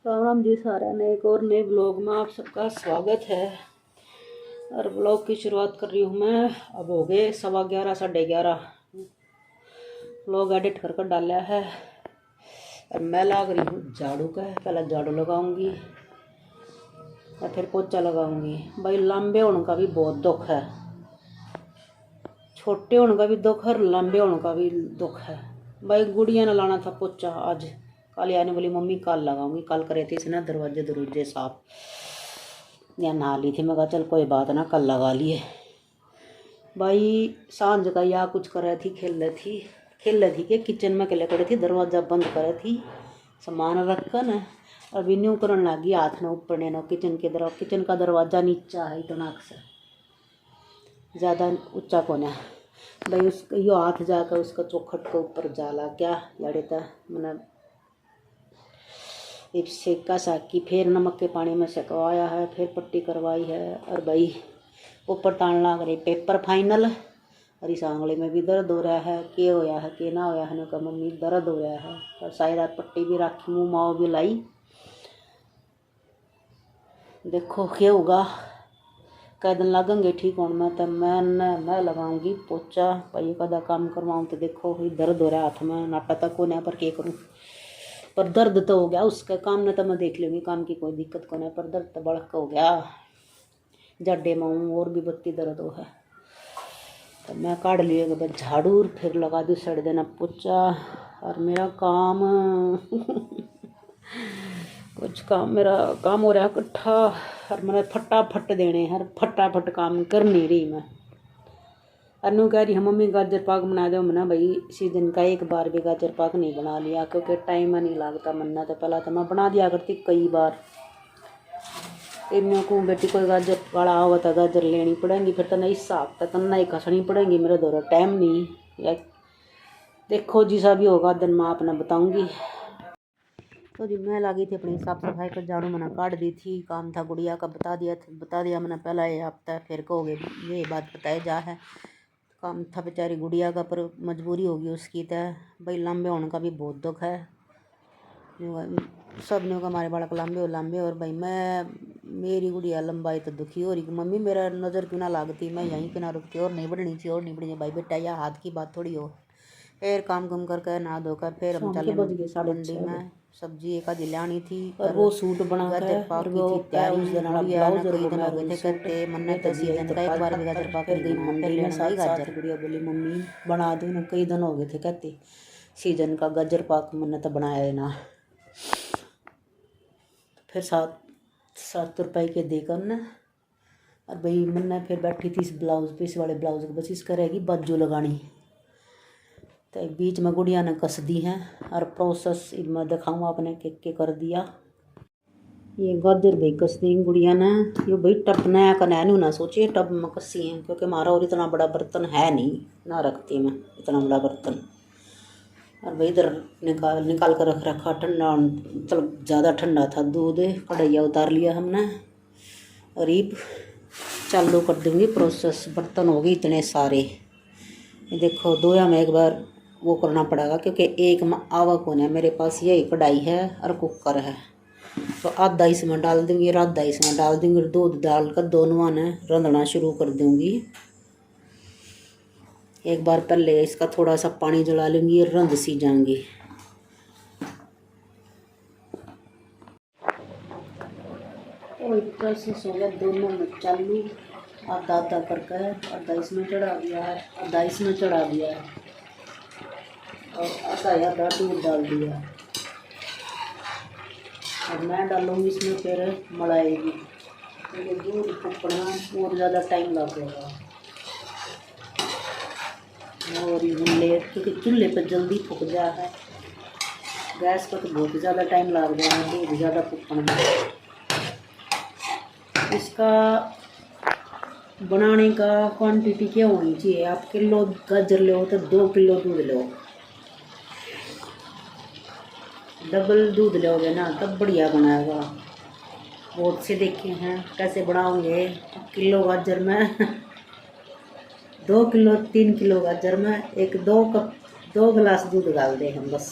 राम राम जी सारे ने एक और नए ब्लॉग में आप सबका स्वागत है। और ब्लॉग की शुरुआत कर रही हूँ मैं। अब हो गए 11:15 11:30। ब्लॉग एडिट कर डाला है। अब मैं लग रही हूँ झाड़ू का। पहले झाड़ू लगाऊंगी और फिर पोछा लगाऊंगी। भाई लंबे होने का भी बहुत दुख है, छोटे होने का भी दुख है और लंबे होने का भी दुख है। भाई गुड़िया ने लाना था पोछा आज। कल आने वाली मम्मी कल लगाऊंगी। कल करे थे इसने दरवाजे दरवाजे साफ या नहा ली थी। मैं कहा चल कोई बात ना कल लगा लिए। भाई सांझ का या कुछ कर रही थी, खेल रही थी कि किचन में अकेले खड़ी थी, दरवाज़ा बंद कर थी सामान रख कर न। अभी न्यू करने लगी हाथ में ऊपर ने किचन का दरवाज़ा नीचा है इतना से, ज़्यादा ऊंचा कौन है भाई। उसका यो हाथ जाकर उसका चौखट के ऊपर जाला क्या लड़े था मैंने एक सेका साकी। फिर नमक के पानी में सेकवाया है, फिर पट्टी करवाई है। और भाई ऊपर तान लाग रही पेपर फाइनल। और इस आंगली में भी दर्द हो रहा है, के होया है के ना होया है ना का मम्मी दर्द हो रहा है। और शायद रात पट्टी भी रखी, मुँह माओ भी लाई। देखो क्या होगा, कै दिन लगेंगे ठीक होने में। तो मैं लगाऊंगी पोचा। भाई कदा काम करवाऊँ तो देखो भाई दर्द हो रहा है हाथ में, नाटा तक होने पर क्या करूँ। पर दर्द तो हो गया उसका। काम ने तो मैं देख लूँगी, काम की कोई दिक्कत को नहीं, पर दर्द तो बड़क हो गया। जड्डे में हूँ और भी बत्ती दर्द हो है। तो मैं काट लिए के बाद झाड़ू फिर लगा दूँ सड़ देना पोचा। और मेरा काम कुछ काम मेरा काम हो रहा इकट्ठा। और मैंने फटाफट देने हैं, फटाफट काम कर नहीं रही मैं। अनु कह रही है मम्मी गाजर पाक बना दो। मैंने भाई सीजन का एक बार भी गाजर पाक नहीं बना लिया क्योंकि टाइम नहीं लगता। मन्ना तो पहला तो मैं बना दिया करती कई बार। इन्हों को बेटी कोई गाजर वाला हुआ था गाजर लेनी पड़ेंगी, फिर तो नहीं हिसाब तक नहीं कसनी पड़ेंगी। मेरे दौरा टाइम नहीं या देखो जैसा भी होगा दिन मैं आपने बताऊँगी। तो जी मैं लगी थी अपनी साफ सफाई पर, झाड़ू मैंने काट दी थी। काम था गुड़िया का बता दिया मैंने पहला ये हफ्ता। फिर कहोगे ये बात बताए जा है। काम था बेचारी गुड़िया का, पर मजबूरी होगी उसकी। तो भाई लंबे होने का भी बहुत दुख है। सब ने का हमारे बालक लंबे और भाई मैं मेरी गुड़िया लंबाई तो दुखी हो रही। मम्मी मेरा नज़र क्यों ना लागती, मैं यहीं क्यों ना रुकती, और नहीं बढ़नी चाहिए भाई बेटा, यह हाथ की बात थोड़ी हो। फिर काम करके नहा धोकर फिर हम चले मंडी में। सब्जी एक आधी लानी थी और वो सूट बना गाजर पाक की थी तैयारी। कई दिन हो गए थे कहते मन्ने तो सीजन का एक बार भी गाजर पाक नहीं बना। फिर लेने गई गाजर। गुड़िया बोली मम्मी बना दो ना, कई दिन हो गए थे कहते सीजन का गाजर पाक मन्ने तो बनाया ना। फिर 7 रुपये के देकर ना। और भाई मन्ने फिर बैठी थी इस ब्लाउज पे, इस वाले ब्लाउज को बस इसका रहेगी बाजू लगानी। तो बीच में गुड़िया ने कस दी है। और प्रोसेस मैं दिखाऊँ आपने के कर दिया। ये गाजर भाई कस दी गुड़िया ने। ये भाई टप नया का नया नहीं ना सोचिए टब में कसी है, क्योंकि हमारा और इतना बड़ा बर्तन है नहीं ना रखती मैं इतना बड़ा बर्तन। और भाई इधर निकाल कर रख रखा ठंडा, मतलब ज़्यादा ठंडा था दूध। कढ़ैया उतार लिया हमने और ये चालू कर दूँगी प्रोसेस। बर्तन हो गए इतने सारे, देखो दोया में एक बार वो करना पड़ेगा क्योंकि एक में आवक होने मेरे पास यही कढ़ाई है और कुकर है। तो आधा इसमें डाल दूँगी और आधा इसमें डाल दूँगी। दूध डालकर दोनों ने रंधना शुरू कर दूँगी। एक बार पहले इसका थोड़ा सा पानी जला लूँगी और रंध सी जाऊँगी। और प्रोसेस हो गया दोनों में चालू। आधा आधा करके आधा इसमें चढ़ा दिया है, आधा इसमें चढ़ा दिया है और आधा दूध डाल दिया। और मैं डालूँगी इसमें फिर मलाएगी, क्योंकि दूध फूकना और ज़्यादा टाइम लगेगा। और ये क्योंकि चूल्हे पर जल्दी फूक जा है, गैस पर तो बहुत ज़्यादा टाइम लग जाएगा दूध ज़्यादा फूकना। इसका बनाने का क्वांटिटी क्या होनी चाहिए, आप किलो गाजर लो तो 2 किलो दूध लो। डबल दूध लोगे ना तब बढ़िया बनाएगा। बहुत से देखे हैं कैसे बनाओगे, किलो गाजर में 2 किलो 3 किलो गाजर में 2 गिलास दूध डाल दे हम बस।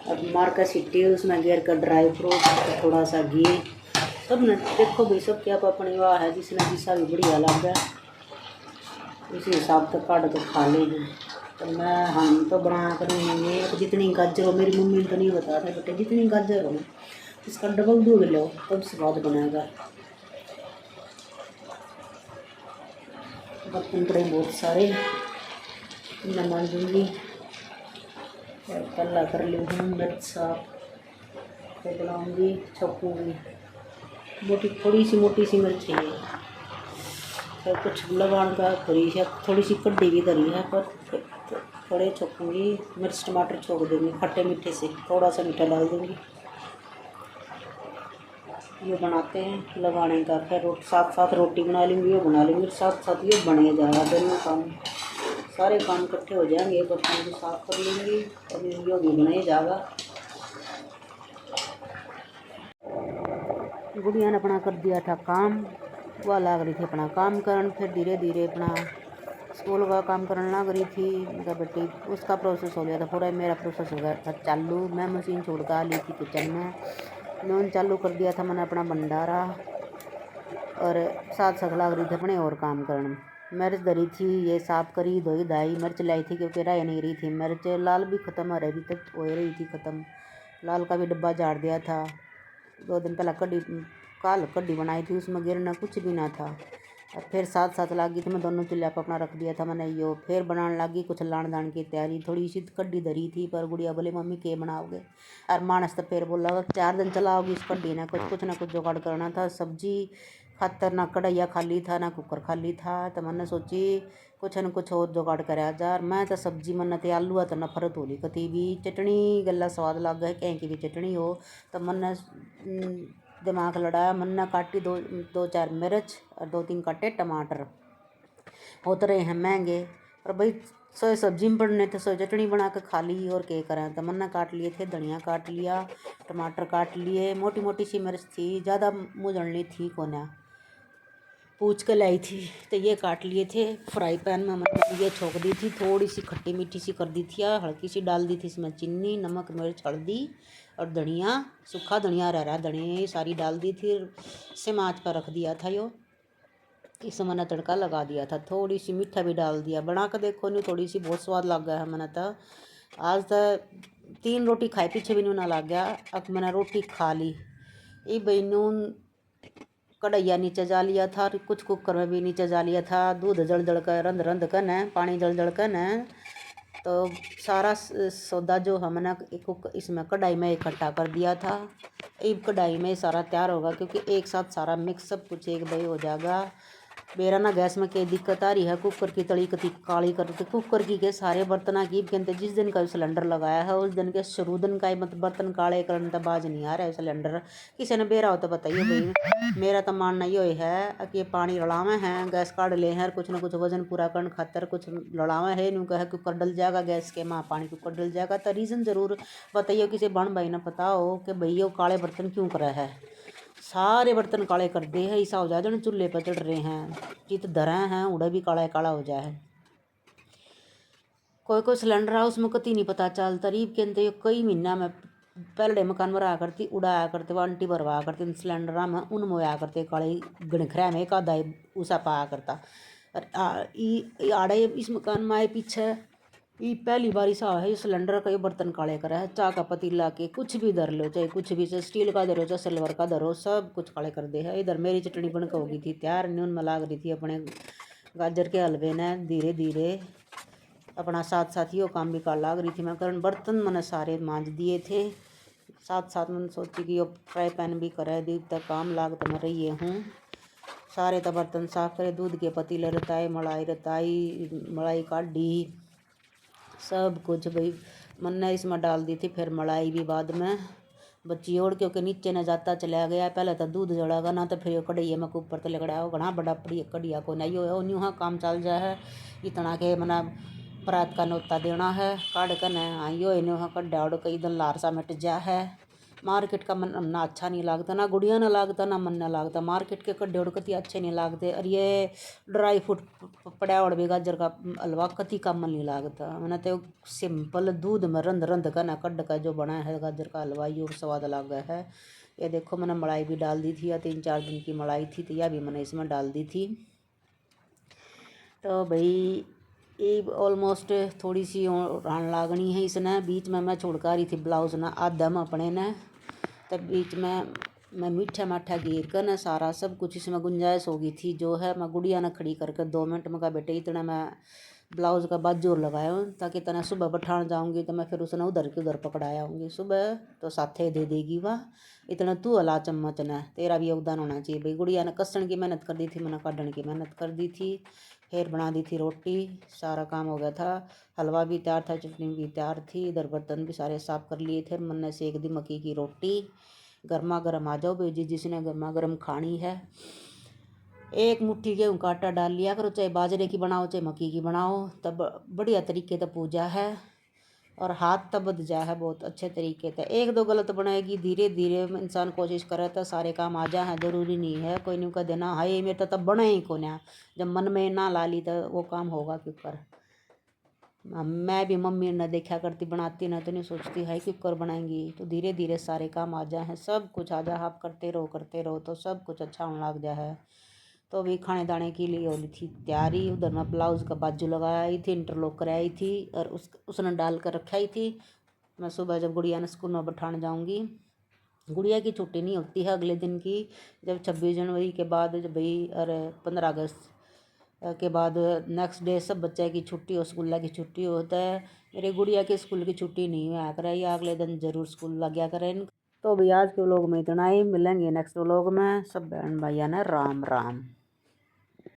अब मार का सीटी उसमें घेर कर ड्राई फ्रूट थोड़ा सा घी सब न देखो भाई सब क्या अपनी वाह है जिसने जिसा भी बढ़िया लग है उसी हिसाब से काट कर खा लेंगे। तो मैं हम तो बना करेंगे जितनी गाजर हो मेरी मम्मी तो नहीं बता रहे बेटे जितनी गाजर हो इसका डबल दूध लो तब स्वाद बनेगा। बर्तन पड़े बहुत सारे मैं मांजूंगी कल्ला कर ली हूँ मिर्च साफ तो बनाऊँगी छपूँगी मोटी थोड़ी सी मोटी सी मिर्च चाहिए फिर कुछ लगान का थोड़ी सी कड्डी भी धरी है पर थोड़े छोकूँगी मिर्च टमाटर छोक देंगे खट्टे मीठे से थोड़ा सा मीठा डाल दूँगी। ये बनाते हैं लगाने का फिर साथ साथ रोटी बना लूँगी ये बना लूँगी साथ साथ ये बने जाएगा दोनों काम सारे काम इकट्ठे हो जाएंगे। बर्तन भी साफ कर लूँगी और ये भी बनाया जाएगा। गुड़िया ने अपना कर दिया था काम वह लग रही थी अपना काम करन फिर धीरे धीरे अपना स्कूल का काम करने लग रही थी। मेरा बेटी उसका प्रोसेस हो गया था पूरा मेरा प्रोसेस हो गया था चालू। मैं मशीन छोड़ कर आ ली थी किचन में नून चालू कर दिया था मैंने अपना भंडारा और साथ साथ लग रही थी अपने और काम करने। मिर्च धरी थी ये साफ करी धोई धाई मिर्च लाई थी क्योंकि रह नहीं रही थी मिर्च लाल भी ख़त्म हो रही तक हो रही थी ख़त्म। लाल का भी डब्बा झाड़ दिया था 2 दिन पहले कड्डी बनाई थी उसमें गिरना कुछ भी ना था। और फिर साथ साथ लगी थी मैं दोनों चूल्हा पर अपना रख दिया था मैंने यो फिर बनाने लगी कुछ लान दान की तैयारी थोड़ी सी कड्डी धरी थी पर गुड़िया बोले मम्मी के बनाओगे और मानस तो फिर बोला 4 दिन चलाओगी इस कड्डी ने कुछ ना कुछ जुगाड़ करना था। सब्जी खातर ना कढ़ाइया खाली था ना कुकर खाली था तो मैंने सोची कुछ न कुछ और जुगाड़ करा जा। मैं तो सब्जी मन तो आलू तो नफरत होली कती भी चटनी गला स्वाद लग गए कहीं की भी चटनी हो तो मन दिमाग लड़ाया मन ने काटी 2-4 मिर्च और 2-3 काटे टमाटर होते रहे हैं महंगे और भाई सोए सब्जी में पड़ने थे सोए चटनी बना के खा ली और क्या करें तो मन्ना काट लिए थे धनिया काट लिया टमाटर काट लिए मोटी मोटी सी मिर्च थी ज़्यादा मुझलनी थी कोना पूछ के लाई थी तो ये काट लिए थे। फ्राई पैन में मतलब ये छोक दी थी थोड़ी सी खट्टी मीठी सी कर दी थी हल्की सी डाल दी थी इसमें चीनी नमक मिर्च हल्दी और धनिया सूखा धनिया रहा धनिया सारी डाल दी थी सिम आंच पर रख दिया था यो इसमें मैंने तड़का लगा दिया था थोड़ी सी मीठा भी डाल दिया बना कर देखो नहीं थोड़ी सी बहुत स्वाद लग गया है मैंने तो आज तो 3 रोटी खाई पीछे भी ना लग गया। अब मैंने रोटी खा ली ये भाई नून कढ़ैया नीचे जा लिया था और कुछ कुकर में भी नीचे जा लिया था दूध जल कर रंध कर न पानी जल कर न तो सारा सौदा जो हमने इसमें कढ़ाई में इकट्ठा कर दिया था। एक कढ़ाई में सारा तैयार होगा क्योंकि एक साथ सारा मिक्स सब कुछ एक भाई हो जाएगा। मेरा ना गैस में क्या दिक्कत आ रही है कुकर की तली कती काली करके कुकर की के सारे बर्तन की कहते जिस दिन का सिलेंडर लगाया है उस दिन के शुरू दिन का मतलब बर्तन काले करने तो बाज नहीं आ रहा है सिलेंडर किसी ने बेरा हो तो बताइए भाई। मेरा तो मानना ये है कि ये पानी लड़ावे हैं गैस काट ले हैं कुछ ना कुछ वजन पूरा करने खातर कुछ लड़ावे है न्यू कहे कुकर डल जाएगा गैस के माँ पानी कुकर डल जाएगा तो रीज़न ज़रूर बताइए किसी बहन भाई ने पता हो कि भैया काले बर्तन क्यों करे है सारे बर्तन काले कर दे है ऐसा हो जाए जो चूल्हे पर चढ़ रहे हैं चित धरे हैं उड़ा भी काला काला हो जाए। कोई सिलेंडर है उसमें कती नहीं पता चलता रीब के अंदर कई महीना में पहले मकान में रहा करती उड़ाया करते आंटी भरवाया करती सिलेंडर में उन मोया करते काले गणखरा में एक आधा उसा पाया करता आड़े इस मकान में आए पीछे ये पहली बार सा है सिलेंडर का ये बर्तन काले करा है चाय का पतीला के कुछ भी धर लो चाहे कुछ भी चाहे स्टील का धरो चाहे सिल्वर का धरो सब कुछ काले कर दे है। इधर मेरी चटनी बनकर होगी थी तैयार न्यून में लाग रही थी अपने गाजर के हलवे ने धीरे धीरे अपना साथ साथ ही काम भी कर लाग रही थी मैं कारण बर्तन मैंने सारे मांज दिए थे साथ साथ मैंने सोची कि ये फ्राई पैन भी करा दी तक काम लाग तो मैं रही हूँ सारे तो बर्तन साफ करे दूध के पतीले रताई मलाई काढ़ी सब कुछ भाई मैंने इसमें डाल दी थी फिर मलाई भी बाद में बच्ची ओढ़ क्योंकि नीचे न जाता चला गया पहले तो दूध जड़ागा ना तो फिर कढ़ैया में ऊपर तो लगड़ा हो घना बड़ा कढ़िया को नहीं हो न्यू हाँ काम चल जाए है इतना के मना परात का नोता देना है काढ़ कर न आइयो न्यू हाँ कड्ढा उड़ कई दिन लार सा मिट जा है मार्केट का मन ना अच्छा नहीं लगता, ना गुड़िया ना लगता, ना मन ना लगता। मार्केट के कड्डे उड़कती अच्छे नहीं लगते, और ये ड्राई फ्रूट पड़ा और भी गाजर का हलवा कति का मन नहीं लगता। मैंने तो सिंपल दूध में रंध रंध का ना कड्ड का जो बना है गाजर का हलवा, ये स्वाद लगा है। ये देखो मैंने मलाई भी डाल दी थी, या 3-4 दिन की मलाई थी, तो यह भी मैंने इसमें डाल दी थी। तो भाई ये ऑलमोस्ट थोड़ी सी रान लागनी है इसने। बीच में मैं छोड़का रही थी ब्लाउज ना आधा में अपने ने, तब बीच में मैं मीठा माठा गिर कर ना सारा सब कुछ इसमें गुंजाइश हो गई थी। जो है मैं गुड़िया ने खड़ी करके 2 मिनट में कहा बेटे इतना मैं ब्लाउज का बाजू लगाया हूँ, ताकि तना सुबह बैठान जाऊँगी तो मैं फिर उसने उधर के उधर पकड़ाया आऊँगी सुबह, तो साथे दे देगी वह। इतना तू हला चम्मच ने, तेरा भी योगदान होना चाहिए भाई। गुड़िया ने कसण की मेहनत कर दी थी, मैंने काटने की मेहनत कर दी थी। फिर बना दी थी रोटी, सारा काम हो गया था। हलवा भी तैयार था, चटनी भी तैयार थी, इधर बर्तन भी सारे साफ़ कर लिए थे। मैंने सेक दी मक्की की रोटी, गर्मा गर्म आ जाओ भाई जिसने गर्मा गर्म खानी है। एक मुट्ठी गेहूँ का आटा डाल लिया करो, चाहे बाजरे की बनाओ चाहे मक्की की बनाओ, तब बढ़िया तरीके से पूजा है और हाथ तब बध जा है बहुत अच्छे तरीके से। 1-2 गलत बनाएगी, धीरे धीरे इंसान कोशिश करे तो सारे काम आ जा है। ज़रूरी नहीं है कोई नहीं कह देना हाय मेरे तो तब बने ही को ना, जब मन में ना ला ली तो वो काम होगा क्यों कर। मैं भी मम्मी ने देखा करती बनाती ना, तो नहीं सोचती है क्यों कर बनाएंगी, तो धीरे धीरे सारे काम आ जाए हैं, सब कुछ आ जा। आप करते रहो तो सब कुछ अच्छा होने लग जा है। तो अभी खाने दाने के लिए हो रही थी तैयारी। उधर मैं ब्लाउज़ का बाजू लगाई थी, इंटरलॉक कराई थी, और उसने डाल कर रखाई थी। मैं सुबह जब गुड़िया ने स्कूल में बैठाने जाऊँगी, गुड़िया की छुट्टी नहीं होती है अगले दिन की, जब 26 जनवरी के बाद जब भाई अरे 15 अगस्त के बाद नेक्स्ट डे सब बच्चे की छुट्टी हो, स्कूल की छुट्टी होता है। मेरे गुड़िया के स्कूल की छुट्टी नहीं हुआ करे, या अगले दिन ज़रूर स्कूल लग गया करें। तो भाई आज के व्लॉग में इतना ही, मिलेंगे नेक्स्ट व्लॉग में। सब बहन भाइया ने राम राम।